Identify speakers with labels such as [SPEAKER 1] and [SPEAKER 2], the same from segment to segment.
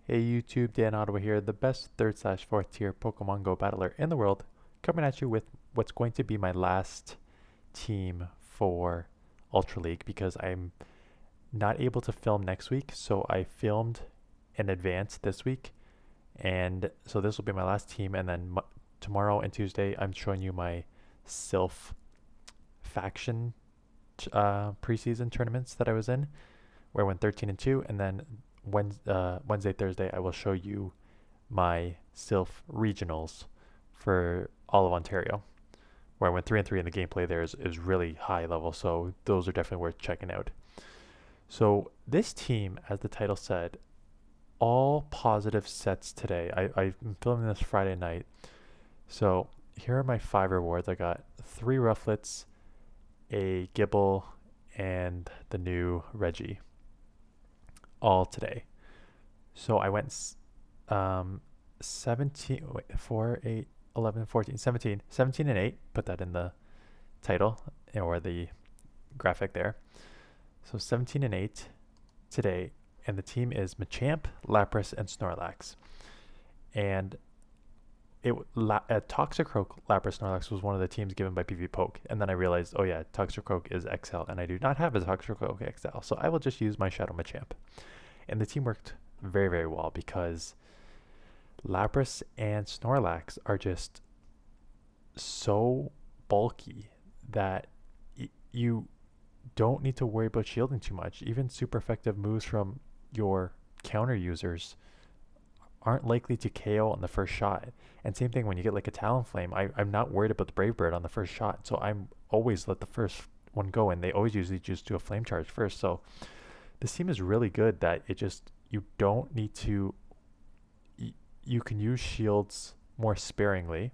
[SPEAKER 1] Hey YouTube, Dan Ottawa here, the best 3rd/4th tier Pokemon Go battler in the world, coming at you with what's going to be my last team for Ultra League because I'm not able to film next week, so I filmed in advance this week, and so this will be my last team, and then tomorrow and Tuesday I'm showing you my Sylph faction preseason tournaments that I was in, where I went 13-2, and then Wednesday, Thursday, I will show you my Sylph regionals for all of Ontario, where I went 3-3, and the gameplay there is really high level. So those are definitely worth checking out. So this team, as the title said, all positive sets today. I'm filming this Friday night. So here are my 5 rewards. I got 3 Rufflets, a Gibble, and the new Reggie, all today. So I went 17, wait, 4, 8, 11, 14, 17, 17 and 8. Put that in the title or the graphic there. So 17 and 8 today. And the team is Machamp, Lapras, and Snorlax. And Toxicroak, Lapras, Snorlax was one of the teams given by PV Poke. And then I realized, oh yeah, Toxicroak is XL, and I do not have a Toxicroak XL. So I will just use my Shadow Machamp. And the team worked very, very well because Lapras and Snorlax are just so bulky that you don't need to worry about shielding too much. Even super effective moves from your counter users aren't likely to KO on the first shot. And same thing when you get like a Talonflame. I'm not worried about the Brave Bird on the first shot, so I'm always let the first one go, and they always usually just do a Flame Charge first. So this team is really good that you don't need to, you can use shields more sparingly,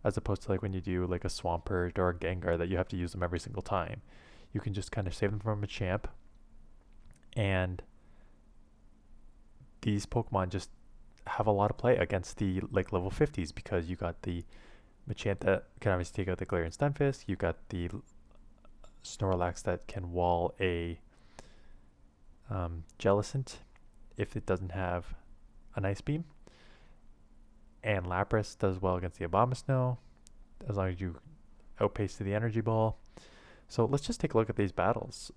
[SPEAKER 1] as opposed to like when you do like a Swampert or a Gengar that you have to use them every single time. You can just kind of save them from a champ, and these Pokemon just have a lot of play against the like level 50s because you got the Machamp that can obviously take out the Galarian Stunfisk, you got the Snorlax that can wall a Jellicent if it doesn't have an Ice Beam, and Lapras does well against the Abomasnow as long as you outpace to the Energy Ball. So let's just take a look at these battles.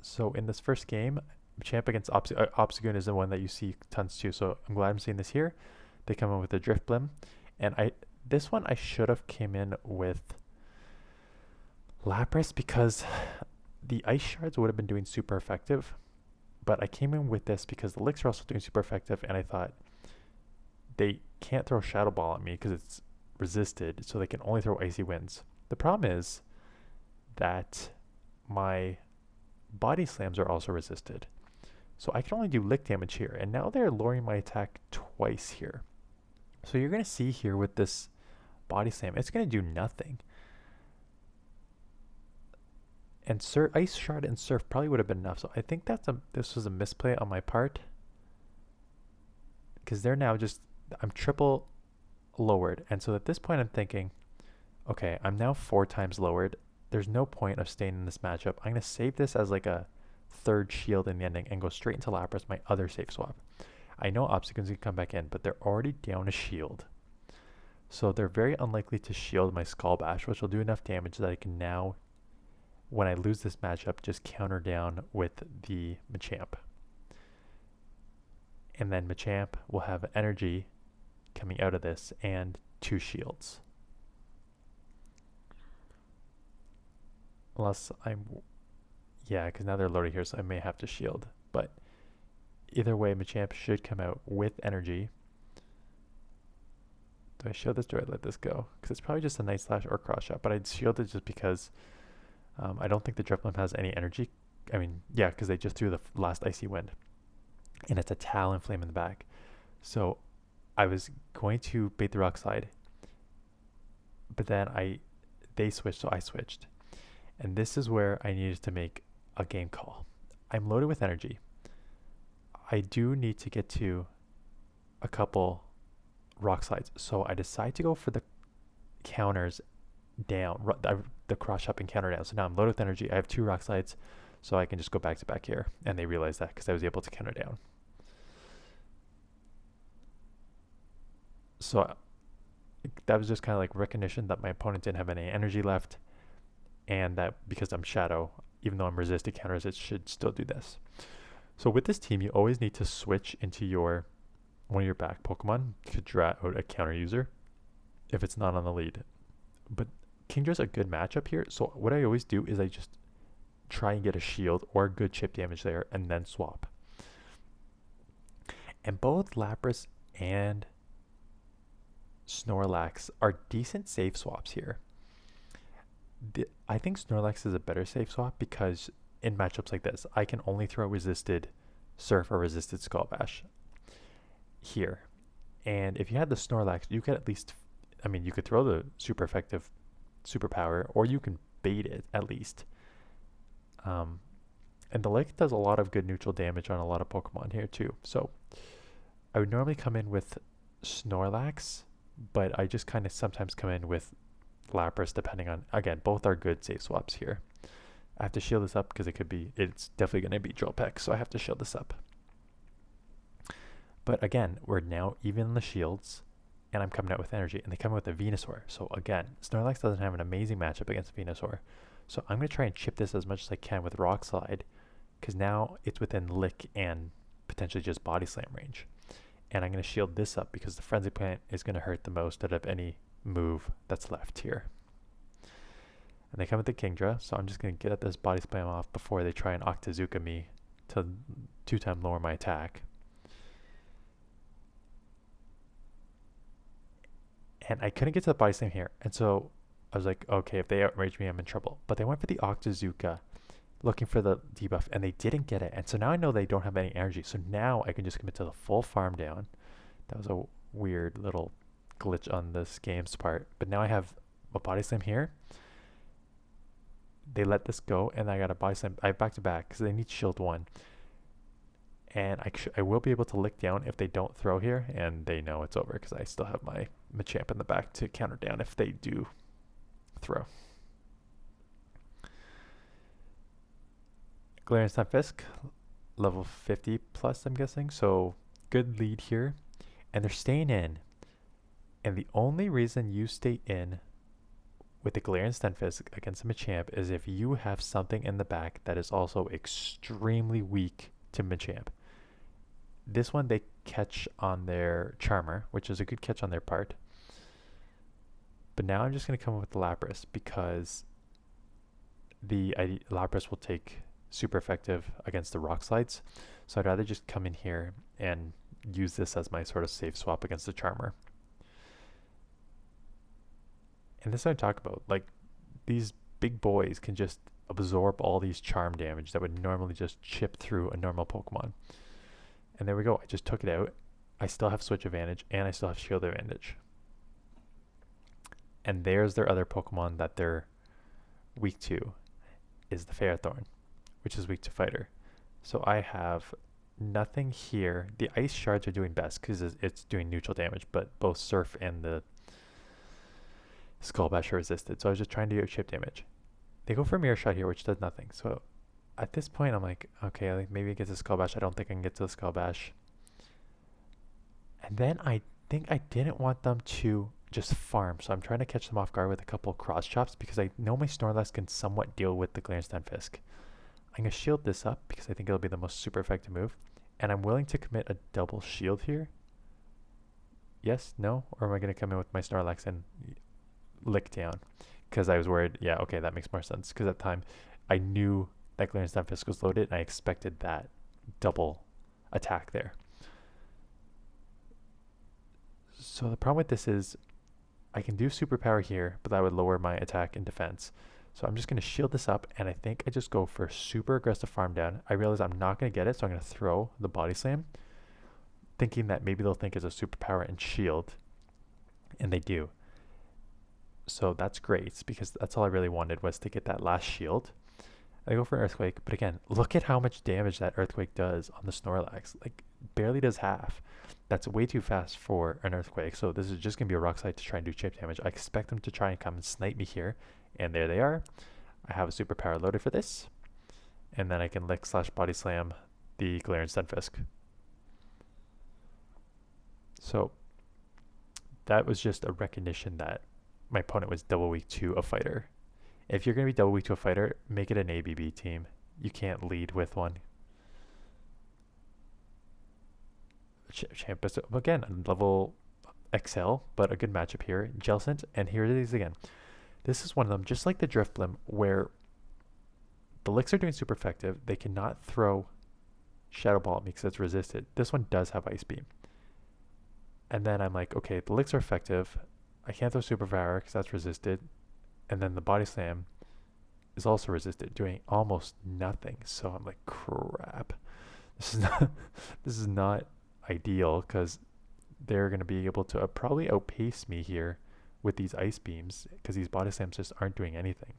[SPEAKER 1] So in this first game, Champ against Obstagoon is the one that you see tons too. So I'm glad I'm seeing this here. They come in with the Drifblim, and this one I should have came in with Lapras because the Ice Shards would have been doing super effective, but I came in with this because the Licks are also doing super effective, and I thought they can't throw Shadow Ball at me because it's resisted, so they can only throw Icy Winds. The problem is that my Body Slams are also resisted, so I can only do Lick damage here, and now they're lowering my attack twice here. So you're going to see here with this Body Slam, it's going to do nothing. And Ice Shard and Surf probably would have been enough. So I think this was a misplay on my part, because they're now I'm triple lowered. And so at this point I'm thinking, okay, I'm now 4 times lowered. There's no point of staying in this matchup. I'm going to save this as like a 3rd shield in the ending and go straight into Lapras, my other safe swap. I know Obstagoon's going to come back in, but they're already down a shield. So they're very unlikely to shield my Skull Bash, which will do enough damage that I can now, when I lose this matchup, just counter down with the Machamp. And then Machamp will have energy coming out of this and 2 shields. Unless because now they're loaded here, so I may have to shield. But either way, Machamp should come out with energy. Do I shield this or do I let this go? Because it's probably just a Night Slash or Cross Shot, but I'd shield it just because I don't think the Drifblim has any energy. I mean, yeah, because they just threw the last Icy Wind. And it's a Talonflame in the back. So I was going to bait the Rock Slide, but then they switched, so I switched. And this is where I needed to make a game call. I'm loaded with energy. I do need to get to a couple Rock Slides, so I decide to go for the counters down, the cross shop and counter down. So now I'm loaded with energy. I have 2 Rock Slides, So I can just go back to back here. And they realized that because I was able to counter down. So that was just kind of like recognition that my opponent didn't have any energy left. And that because I'm Shadow, even though I'm resisted counters, it should still do this. So with this team, you always need to switch into one of your back Pokemon to draw out a counter user if it's not on the lead. But Kingdra's a good matchup here, so what I always do is I just try and get a shield or good chip damage there and then swap. And both Lapras and Snorlax are decent safe swaps here. I think Snorlax is a better safe swap because in matchups like this, I can only throw resisted Surf or resisted Skull Bash here. And if you had the Snorlax, you could at least, I mean, you could throw the super effective superpower, or you can bait it at least. And the Lick does a lot of good neutral damage on a lot of Pokemon here too. So I would normally come in with Snorlax, but I just kind of sometimes come in with Lapras depending on, again, both are good safe swaps here. I have to shield this up because it's definitely going to be Drill Peck, so I have to shield this up. But again, we're now even in the shields, and I'm coming out with energy, and they come out with a Venusaur. So again, Snorlax doesn't have an amazing matchup against Venusaur. So I'm going to try and chip this as much as I can with Rock Slide, because now it's within Lick and potentially just Body Slam range. And I'm going to shield this up because the Frenzy Plant is going to hurt the most out of any move that's left here. And they come with the Kingdra, so I'm just going to get at this Body Slam off before they try and Octazooka me to 2-time lower my attack. And I couldn't get to the Body Slam here, and so I was like, okay, if they outrage me, I'm in trouble. But they went for the Octazooka, looking for the debuff, and they didn't get it. And so now I know they don't have any energy, so now I can just commit to the full farm down. That was a weird little glitch on this game's part. But now I have a Body Slam here. They let this go, and I got a Body Slam. I have back to back because they need Shield 1. And I will be able to lick down if they don't throw here, and they know it's over because I still have my Machamp in the back to counter down if they do throw. Galarian Stunfisk, level 50 plus, I'm guessing. So good lead here. And they're staying in. And the only reason you stay in with the Galarian Stunfisk against a Machamp is if you have something in the back that is also extremely weak to Machamp. This one they catch on their Charmer, which is a good catch on their part. But now I'm just going to come up with the Lapras because the Lapras will take super effective against the Rock Slides. So I'd rather just come in here and use this as my sort of safe swap against the Charmer. And this is what I'm talking about. Like, these big boys can just absorb all these charm damage that would normally just chip through a normal Pokemon. And there we go. I just took it out. I still have switch advantage, and I still have shield advantage. And there's their other Pokemon that they're weak to, is the Ferrothorn, which is weak to Fighter. So I have nothing here. The Ice Shards are doing best because it's doing neutral damage, but both Surf and the Skull Bash are resisted. So I was just trying to do chip damage. They go for Mirror Shot here, which does nothing. So at this point, I'm like, okay, like maybe it gets a Skull Bash. I don't think I can get to the Skull Bash. And then I think I didn't want them to just farm. So I'm trying to catch them off guard with a couple cross chops because I know my Snorlax can somewhat deal with the Galarian Stunfisk. I'm going to shield this up because I think it'll be the most super effective move. And I'm willing to commit a double shield here. Yes? No? Or am I going to come in with my Snorlax and lick down? Because I was worried, yeah, okay, that makes more sense. Because at the time, I knew that Galarian Stunfisk was loaded, and I expected that double attack there. So the problem with this is I can do superpower here, but that would lower my attack and defense. So I'm just going to shield this up, and I think I just go for super aggressive farm down. I realize I'm not going to get it, so I'm going to throw the Body Slam, thinking that maybe they'll think it's a superpower and shield, and they do. So that's great, because that's all I really wanted was to get that last shield. I go for Earthquake, but again, look at how much damage that Earthquake does on the Snorlax. Like, barely does half. That's way too fast for an Earthquake, so this is just going to be a Rock Slide to try and do chip damage. I expect them to try and come and snipe me here, and there they are. I have a superpower loaded for this, and then I can lick slash body slam the Galarian Stunfisk. So that was just a recognition that my opponent was double weak to a fighter. If you're going to be double weak to a fighter, make it an ABB team. You can't lead with one. Champ is, again, level XL, but a good matchup here. Jellicent, and here it is again. This is one of them, just like the Drifblim, where the licks are doing super effective. They cannot throw Shadow Ball at me because it's resisted. This one does have Ice Beam. And then I'm like, okay, the licks are effective. I can't throw Super Power because that's resisted. And then the Body Slam is also resisted, doing almost nothing. So I'm like, crap. This is not ideal because they're going to be able to probably outpace me here with these Ice Beams because these Body Slams just aren't doing anything.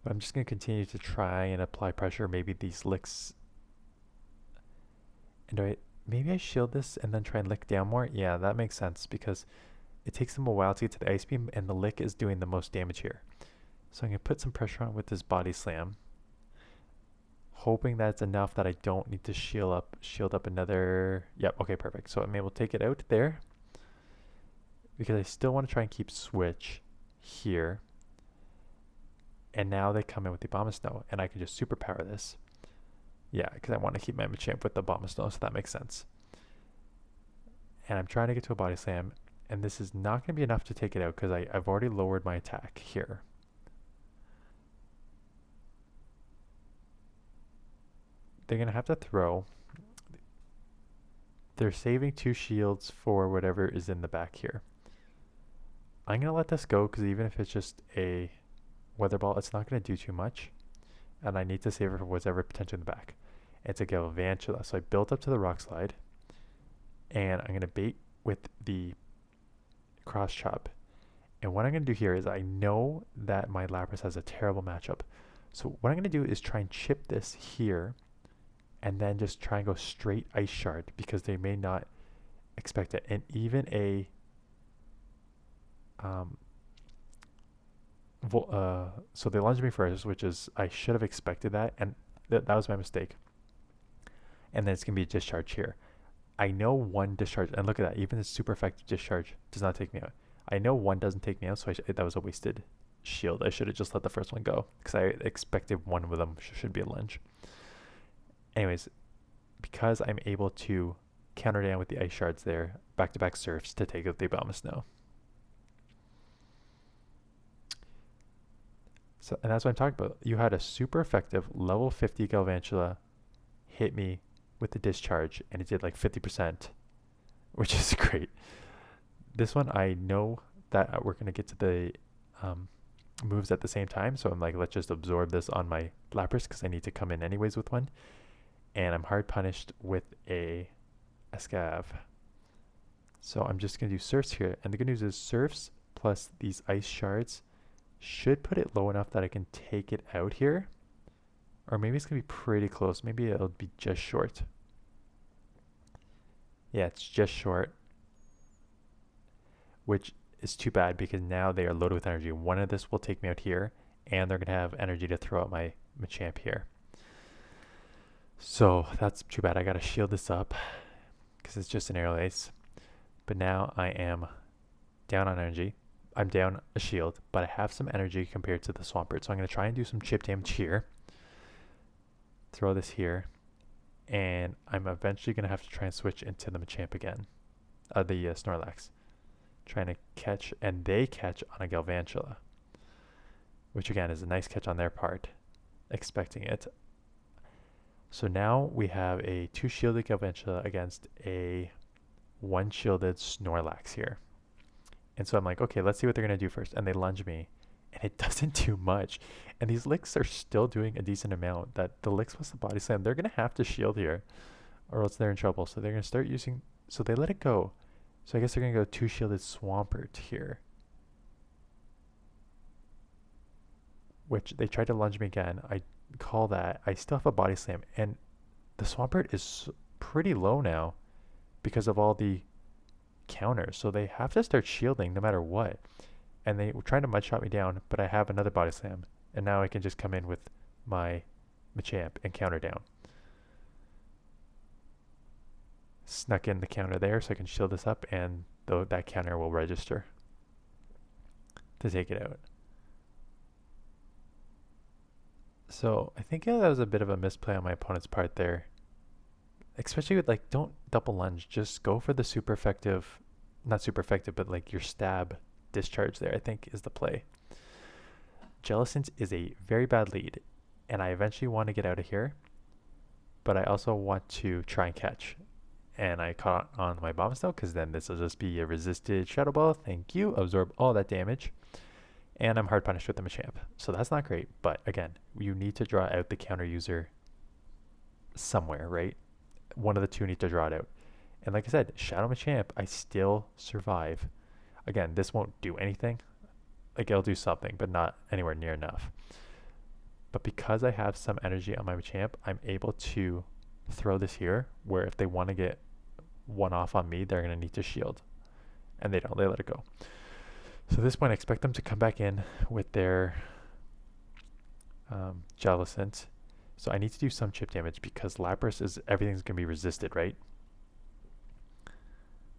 [SPEAKER 1] But I'm just going to continue to try and apply pressure. Maybe these licks. And maybe I shield this and then try and lick down more? Yeah, that makes sense because it takes them a while to get to the Ice Beam and the lick is doing the most damage here. So I'm going to put some pressure on with this Body Slam, hoping that's enough that I don't need to shield up another. Yep, okay, perfect. So I'm able to take it out there because I still want to try and keep switch here. And now they come in with the Abomasnow and I can just superpower this. Yeah, because I want to keep my Machamp with the Abomasnow, so that makes sense. And I'm trying to get to a Body Slam, and this is not going to be enough to take it out because I've already lowered my attack here. They're going to have to throw. They're saving 2 shields for whatever is in the back here. I'm going to let this go because even if it's just a Weather Ball, it's not going to do too much. And I need to save it for whatever potential in the back. It's a Galvantula. So I built up to the Rock Slide. And I'm going to bait with the Cross Chop. And what I'm going to do here is I know that my Lapras has a terrible matchup. So what I'm going to do is try and chip this here. And then just try and go straight Ice Shard. Because they may not expect it. And even a so they lunged me first, which is, I should have expected that, and that was my mistake. And then it's going to be a discharge here. I know one discharge, and look at that, even the super effective discharge does not take me out. I know one doesn't take me out, so that was a wasted shield. I should have just let the first one go, because I expected one of them should be a lunge. Anyways, because I'm able to counter down with the Ice Shards there, back-to-back surfs to take out the Abomasnow. So, and that's what I'm talking about. You had a super effective level 50 Galvantula hit me with the discharge, and it did like 50%, which is great. This one, I know that we're going to get to the moves at the same time, so I'm like, let's just absorb this on my Lapras because I need to come in anyways with one. And I'm hard punished with a Escav. So I'm just going to do Surfs here. And the good news is Surfs plus these Ice Shards should put it low enough that I can take it out here. Or maybe it's going to be pretty close. Maybe it'll be just short. Yeah, it's just short. Which is too bad because now they are loaded with energy. One of this will take me out here. And they're going to have energy to throw out my Machamp here. So that's too bad. I got to shield this up because it's just an Aerial Ace. But now I am down on energy. I'm down a shield, but I have some energy compared to the Swampert. So I'm going to try and do some chip damage here. Throw this here. And I'm eventually going to have to try and switch into the Machamp again. The Snorlax. Trying to catch, and they catch on a Galvantula. Which again is a nice catch on their part. Expecting it. So now we have a 2 shielded Galvantula against a 1 shielded Snorlax here. And so I'm like, okay, let's see what they're going to do first. And they lunge me. And it doesn't do much. And these licks are still doing a decent amount. That the licks plus the Body Slam, they're going to have to shield here. Or else they're in trouble. So they're going to start using... So they let it go. So I guess they're going to go 2 shielded Swampert here. Which they tried to lunge me again. I call that. I still have a Body Slam. And the Swampert is pretty low now. Because of all the counters, so they have to start shielding no matter what. And they were trying to mud shot me down, but I have another Body Slam, and now I can just come in with my Machamp and counter down. Snuck in the counter there so I can shield this up, and that counter will register to take it out. So I think that was a bit of a misplay on my opponent's part there. Especially with like, don't double lunge, just go for the super effective, not super effective, but like your stab discharge there, I think is the play. Jellicent is a very bad lead, and I eventually want to get out of here, but I also want to try and catch. And I caught on my Bombshell because then this will just be a resisted Shadow Ball. Thank you. Absorb all that damage. And I'm hard punished with the Machamp. So that's not great. But again, you need to draw out the counter user somewhere, right? One of the two need to draw it out. And like I said, Shadow Machamp, I still survive. Again, this won't do anything. Like, it'll do something, but not anywhere near enough. But because I have some energy on my Machamp, I'm able to throw this here, where if they want to get one off on me, they're going to need to shield. And they don't. They let it go. So at this point, I expect them to come back in with their Jellicent. So I need to do some chip damage because Lapras is everything's going to be resisted, right?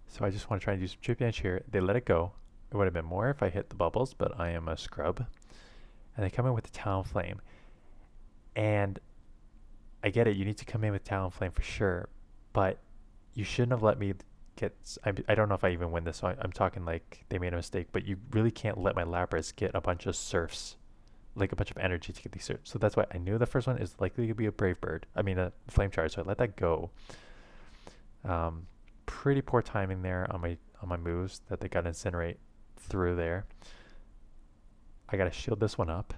[SPEAKER 1] So I just want to try and do some chip damage here. They let it go. It would have been more if I hit the bubbles, but I am a scrub. And they come in with the Talonflame. And I get it, you need to come in with Talonflame for sure, but you shouldn't have let me get... I don't know if I even win this, so I'm talking like they made a mistake, but you really can't let my Lapras get a bunch of surfs, like a bunch of energy to get these surfs. So that's why I knew the first one is likely to be a Brave Bird. I mean, a Flame Charge, so I let that go. Pretty poor timing there on my moves that they got Incinerate through there. I got to shield this one up.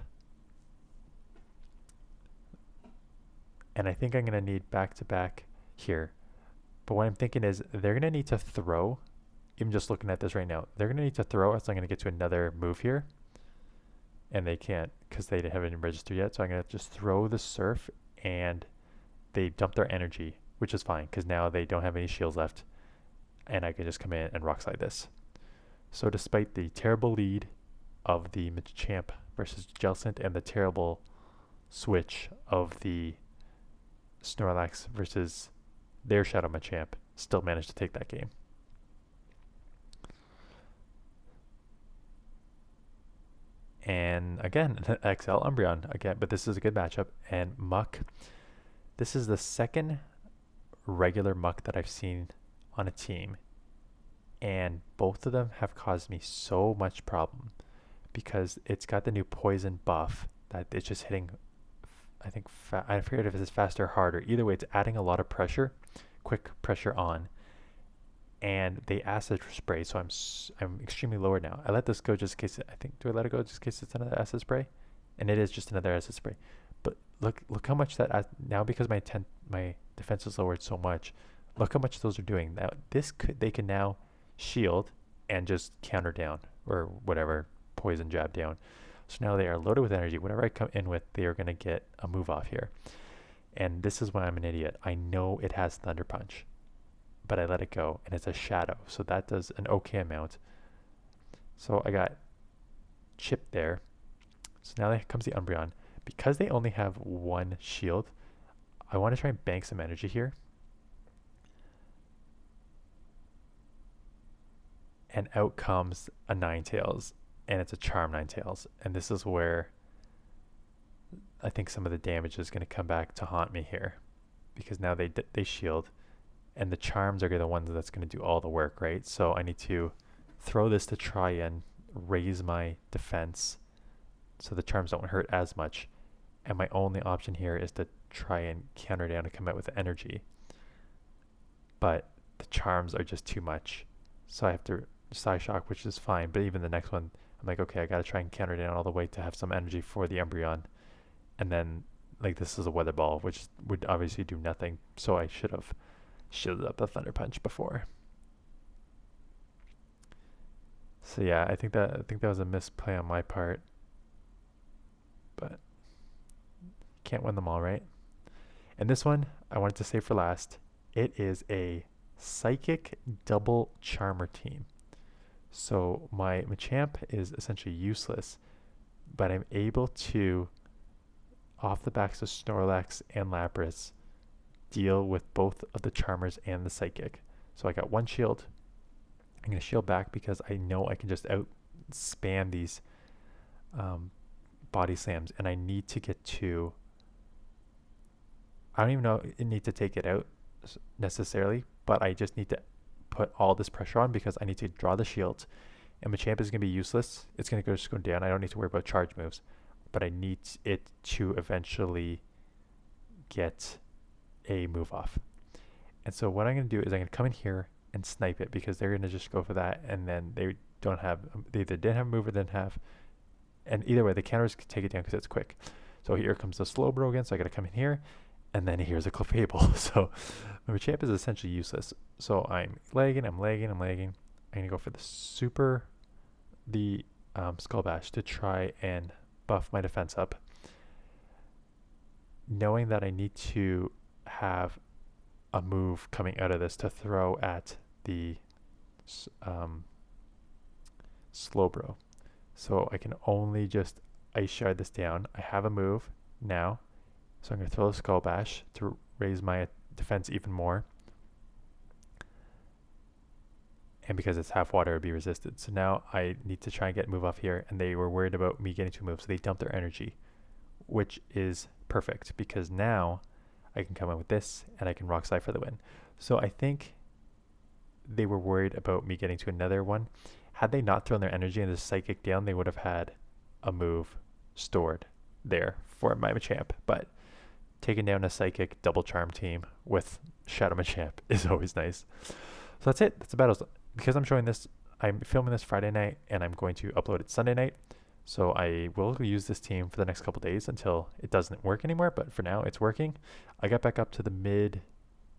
[SPEAKER 1] And I think I'm going to need back-to-back here. But what I'm thinking is they're going to need to throw, even just looking at this right now, they're going to need to throw as I'm going to get to another move here. And they can't because they haven't registered yet. So I'm going to just throw the Surf, and they dump their energy, which is fine because now they don't have any shields left. And I can just come in and Rock Slide this. So despite the terrible lead of the Machamp versus Jellicent and the terrible switch of the Snorlax versus their Shadow Machamp, still managed to take that game. And again, XL Umbreon again, but this is a good matchup. And Muck, this is the second regular Muck that I've seen on a team, and both of them have caused me so much problem because it's got the new poison buff that it's just hitting. I think I forget if it's faster or harder. Either way, it's adding a lot of pressure, quick pressure on, and they acid spray. So I'm extremely lower now. I let this go just in case. I think, do I let it go just in case it's another acid spray? And it is just another acid spray. But look how much that now, because my defense is lowered so much. Look how much those are doing. Now they can now shield and just counter down or whatever, poison jab down. So now they are loaded with energy. Whatever I come in with, they are going to get a move off here. And this is why I'm an idiot. I know it has Thunder Punch, but I let it go, and it's a Shadow. So that does an okay amount. So I got Chip there. So now there comes the Umbreon. Because they only have one shield, I want to try and bank some energy here. And out comes a Ninetales, and it's a Charm Ninetales. And this is where I think some of the damage is going to come back to haunt me here, because now they shield, and the Charms are the ones that's going to do all the work, right? So I need to throw this to try and raise my defense so the Charms don't hurt as much. And my only option here is to try and counter down and come out with the energy. But the Charms are just too much. So I have to Psy Shock, which is fine. But even the next one, I'm like, okay, I got to try and counter down all the way to have some energy for the Umbreon. And then, like, this is a Weather Ball, which would obviously do nothing. So I should have shielded up the Thunder Punch before. So yeah, I think that was a misplay on my part. But can't win them all, right? And this one, I wanted to save for last. It is a Psychic double Charmer team. So my Machamp is essentially useless, but I'm able to off the backs of Snorlax and Lapras, deal with both of the Charmers and the Psychic. So I got one shield. I'm going to shield back because I know I can just out spam these body slams, and I need to get to, I don't even know I need to take it out necessarily, but I just need to put all this pressure on because I need to draw the shields, and Machamp is going to be useless. It's going to just go down. I don't need to worry about charge moves, but I need it to eventually get a move off. And so what I'm going to do is I'm going to come in here and snipe it because they're going to just go for that, and then they either didn't have a move or didn't have, and either way the counters can take it down because it's quick. So here comes the Slowbro again, so I got to come in here, and then here's a Clefable. So my Machamp is essentially useless. So I'm lagging. I'm going to go for the Skull Bash to try and buff my defense up, knowing that I need to have a move coming out of this to throw at the Slowbro. So I can only just Ice Shard this down. I have a move now, so I'm going to throw the Skull Bash to raise my defense even more. And because it's half water, it would be resisted. So now I need to try and get a move off here, and they were worried about me getting to a move, so they dumped their energy, which is perfect because now I can come in with this and I can Rock Slide for the win. So I think they were worried about me getting to another one. Had they not thrown their energy and the Psychic down, they would have had a move stored there for my Machamp. But taking down a Psychic double charm team with Shadow Machamp is always nice. So that's it. That's the battles. Because I'm showing this, I'm filming this Friday night and I'm going to upload it Sunday night. So I will use this team for the next couple days until it doesn't work anymore. But for now, it's working. I got back up to the mid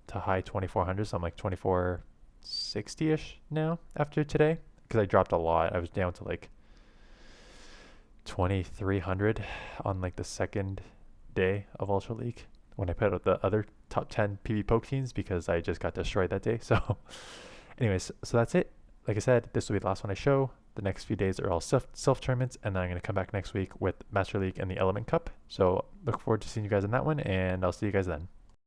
[SPEAKER 1] to high 2400s. So I'm like 2460-ish now after today because I dropped a lot. I was down to like 2300 on like the second day of Ultra League when I put out the other top 10 PB Poke teams because I just got destroyed that day. So anyways, so that's it. Like I said, this will be the last one I show. The next few days are all self tournaments, and then I'm going to come back next week with Master League and the Element Cup. So look forward to seeing you guys in that one, and I'll see you guys then.